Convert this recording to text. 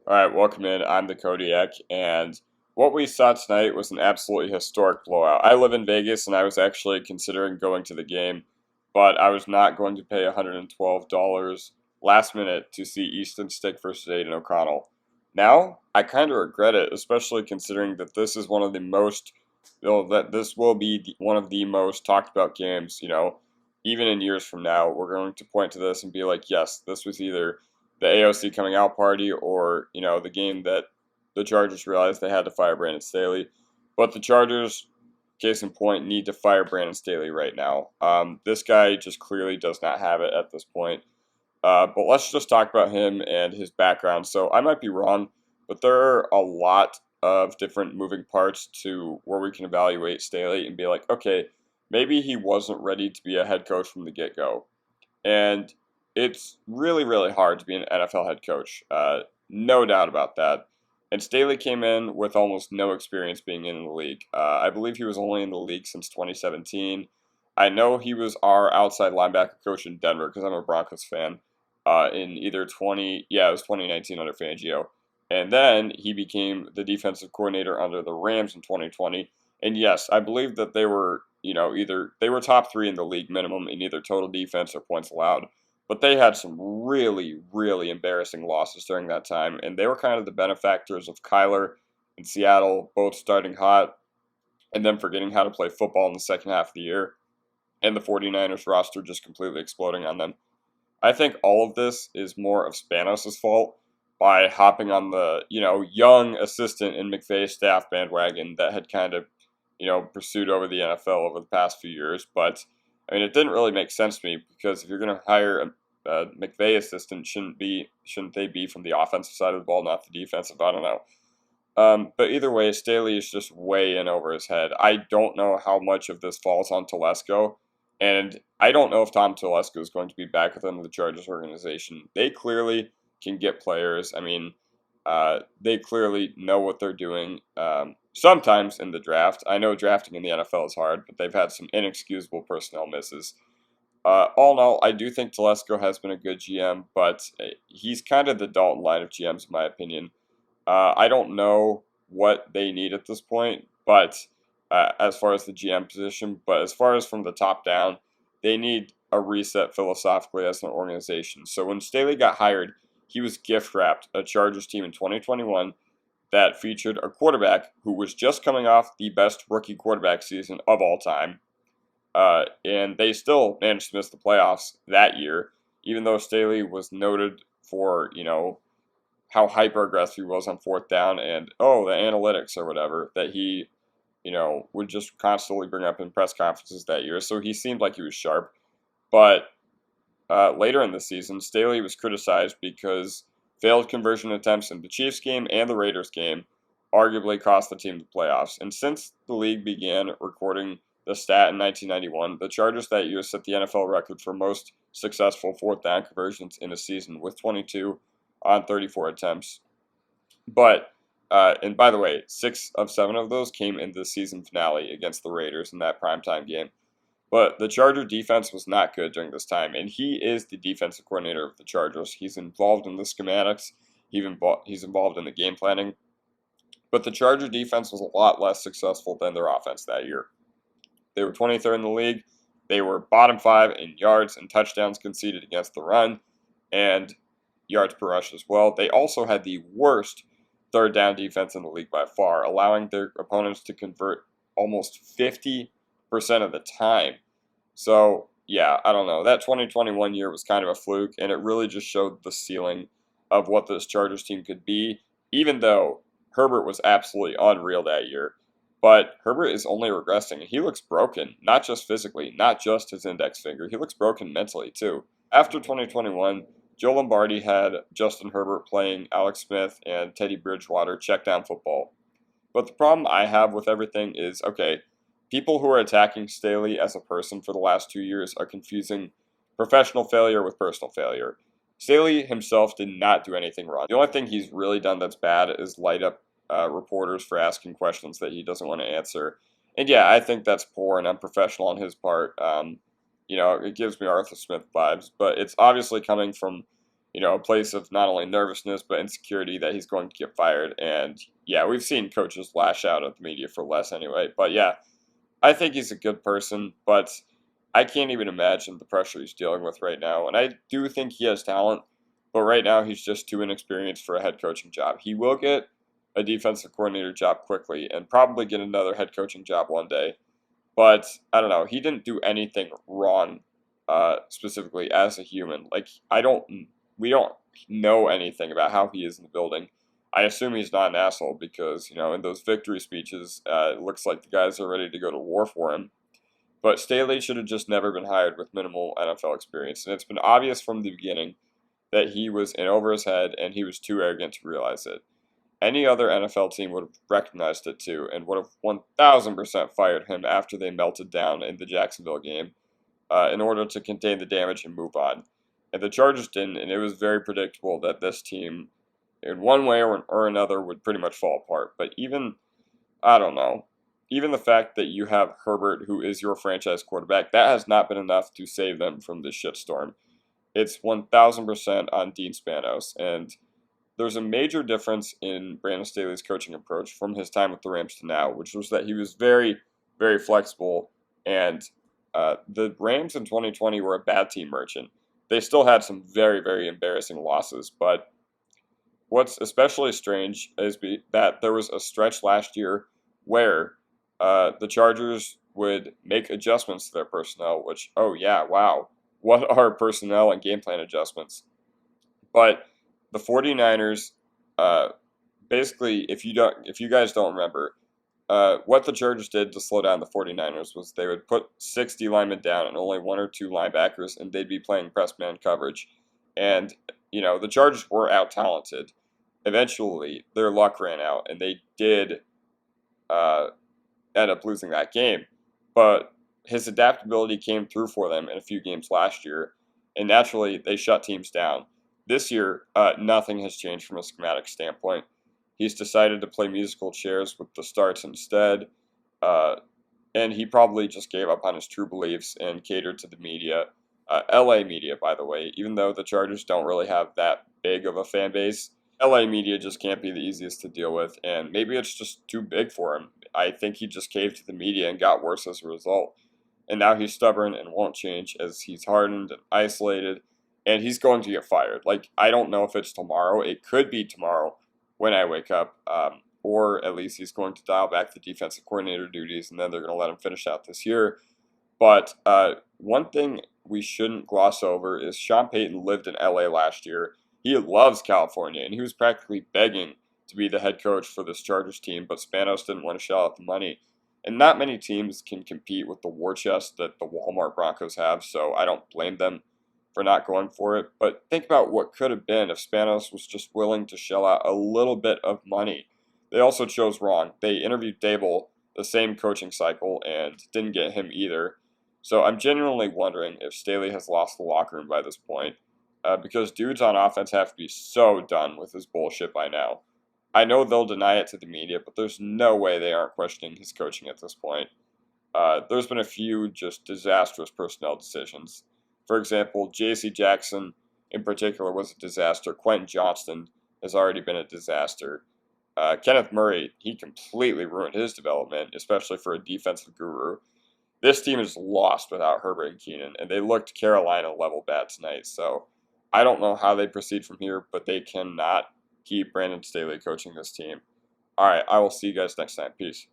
All right, welcome in. I'm the Kodiak, and what we saw tonight was an absolutely historic blowout. I live in Vegas, and I was actually considering going to the game, but I was not going to pay $112 last minute to see Easton Stick versus Aiden O'Connell. Now, I kind of regret it, especially considering that this is one of the most, that this will be one of the most talked about games, even in years from now. We're going to point to this and be like, yes, this was either the AOC coming out party or, the game that the Chargers realized they had to fire Brandon Staley. But the Chargers, case in point, need to fire Brandon Staley right now. This guy just clearly does not have it at this point. But let's just talk about him and his background. So I might be wrong, but there are a lot of different moving parts to where we can evaluate Staley and be like, okay, maybe he wasn't ready to be a head coach from the get-go. And it's really, really hard to be an NFL head coach. No doubt about that. And Staley came in with almost no experience being in the league. I believe he was only in the league since 2017. I know he was our outside linebacker coach in Denver because I'm a Broncos fan. In either it was 2019 under Fangio. And then he became the defensive coordinator under the Rams in 2020. And yes, I believe that they were, either they were top three in the league minimum in either total defense or points allowed. But they had some really, really embarrassing losses during that time. And they were kind of the benefactors of Kyler and Seattle, both starting hot and then forgetting how to play football in the second half of the year. And the 49ers roster just completely exploding on them. I think all of this is more of Spanos' fault by hopping on the, young assistant in McVay's staff bandwagon that had kind of, pursued over the NFL over the past few years. But, I mean, it didn't really make sense to me because if you're going to hire a McVay assistant, shouldn't they be from the offensive side of the ball, not the defensive? I don't know. But either way, Staley is just way in over his head. I don't know how much of this falls on Telesco, and I don't know if Tom Telesco is going to be back within the Chargers organization. They clearly can get players. I mean, they clearly know what they're doing. Sometimes in the draft, I know drafting in the NFL is hard, but they've had some inexcusable personnel misses. All in all, I do think Telesco has been a good GM, but he's kind of the Dalton line of GMs, in my opinion. I don't know what they need at this point, but as far as the GM position, but as far as from the top down, they need a reset philosophically as an organization. So when Staley got hired, he was gift wrapped a Chargers team in 2021 that featured a quarterback who was just coming off the best rookie quarterback season of all time. And they still managed to miss the playoffs that year, even though Staley was noted for, how hyper aggressive he was on fourth down and, the analytics or whatever that he, would just constantly bring up in press conferences that year. So he seemed like he was sharp. But later in the season, Staley was criticized because failed conversion attempts in the Chiefs game and the Raiders game arguably cost the team the playoffs. And since the league began recording the stat in 1991, the Chargers that year set the NFL record for most successful fourth down conversions in a season with 22 on 34 attempts. But, and by the way, 6 of 7 of those came in the season finale against the Raiders in that primetime game. But the Charger defense was not good during this time, and he is the defensive coordinator of the Chargers. He's involved in the schematics, he's involved in the game planning. But the Charger defense was a lot less successful than their offense that year. They were 23rd in the league. They were bottom 5 in yards and touchdowns conceded against the run, and yards per rush as well. They also had the worst third down defense in the league by far, allowing their opponents to convert almost 50% of the time. So, yeah, I don't know. That 2021 year was kind of a fluke, and it really just showed the ceiling of what this Chargers team could be, even though Herbert was absolutely unreal that year. But Herbert is only regressing. He looks broken, not just physically, not just his index finger. He looks broken mentally, too. After 2021, Joe Lombardi had Justin Herbert playing Alex Smith and Teddy Bridgewater check down football. But the problem I have with everything is, okay, people who are attacking Staley as a person for the last 2 years are confusing professional failure with personal failure. Staley himself did not do anything wrong. The only thing he's really done that's bad is light up reporters for asking questions that he doesn't want to answer. And yeah, I think that's poor and unprofessional on his part. It gives me Arthur Smith vibes, but it's obviously coming from, a place of not only nervousness but insecurity that he's going to get fired. And yeah, we've seen coaches lash out at the media for less anyway. But yeah, I think he's a good person, but I can't even imagine the pressure he's dealing with right now. And I do think he has talent, but right now he's just too inexperienced for a head coaching job. He will get a defensive coordinator job quickly and probably get another head coaching job one day. But I don't know. He didn't do anything wrong, specifically as a human. Like we don't know anything about how he is in the building. I assume he's not an asshole because in those victory speeches, it looks like the guys are ready to go to war for him. But Staley should have just never been hired with minimal NFL experience, and it's been obvious from the beginning that he was in over his head and he was too arrogant to realize it. Any other NFL team would have recognized it too and would have 1,000% fired him after they melted down in the Jacksonville game in order to contain the damage and move on. And the Chargers didn't, and it was very predictable that this team, in one way or another, would pretty much fall apart. But I don't know, even the fact that you have Herbert, who is your franchise quarterback, that has not been enough to save them from this shitstorm. It's 1,000% on Dean Spanos, and there's a major difference in Brandon Staley's coaching approach from his time with the Rams to now, which was that he was very, very flexible. And the Rams in 2020 were a bad team merchant. They still had some very, very embarrassing losses. But what's especially strange is that there was a stretch last year where the Chargers would make adjustments to their personnel, which, oh yeah, wow. What are personnel and game plan adjustments? But the 49ers, basically, if you guys don't remember, what the Chargers did to slow down the 49ers was they would put 60 linemen down and only one or two linebackers, and they'd be playing press man coverage. And, the Chargers were out-talented. Eventually, their luck ran out, and they did end up losing that game. But his adaptability came through for them in a few games last year, and naturally, they shut teams down. This year, nothing has changed from a schematic standpoint. He's decided to play musical chairs with the starts instead, and he probably just gave up on his true beliefs and catered to the media. LA media, by the way, even though the Chargers don't really have that big of a fan base, LA media just can't be the easiest to deal with, and maybe it's just too big for him. I think he just caved to the media and got worse as a result. And now he's stubborn and won't change as he's hardened and isolated, and he's going to get fired. Like, I don't know if it's tomorrow. It could be tomorrow when I wake up, or at least he's going to dial back the defensive coordinator duties, and then they're going to let him finish out this year. But one thing we shouldn't gloss over is Sean Payton lived in LA last year. He loves California, and he was practically begging to be the head coach for this Chargers team, but Spanos didn't want to shell out the money. And not many teams can compete with the war chest that the Walmart Broncos have, so I don't blame them for not going for it. But think about what could have been if Spanos was just willing to shell out a little bit of money. They also chose wrong. They interviewed Dable the same coaching cycle and didn't get him either. So I'm genuinely wondering if Staley has lost the locker room by this point, because dudes on offense have to be so done with his bullshit by now. I know they'll deny it to the media, but there's no way they aren't questioning his coaching at this point. There's been a few just disastrous personnel decisions. For example, J.C. Jackson in particular was a disaster. Quentin Johnston has already been a disaster. Kenneth Murray, he completely ruined his development, especially for a defensive guru. This team is lost without Herbert and Keenan, and they looked Carolina level bad tonight. So I don't know how they proceed from here, but they cannot keep Brandon Staley coaching this team. All right, I will see you guys next time. Peace.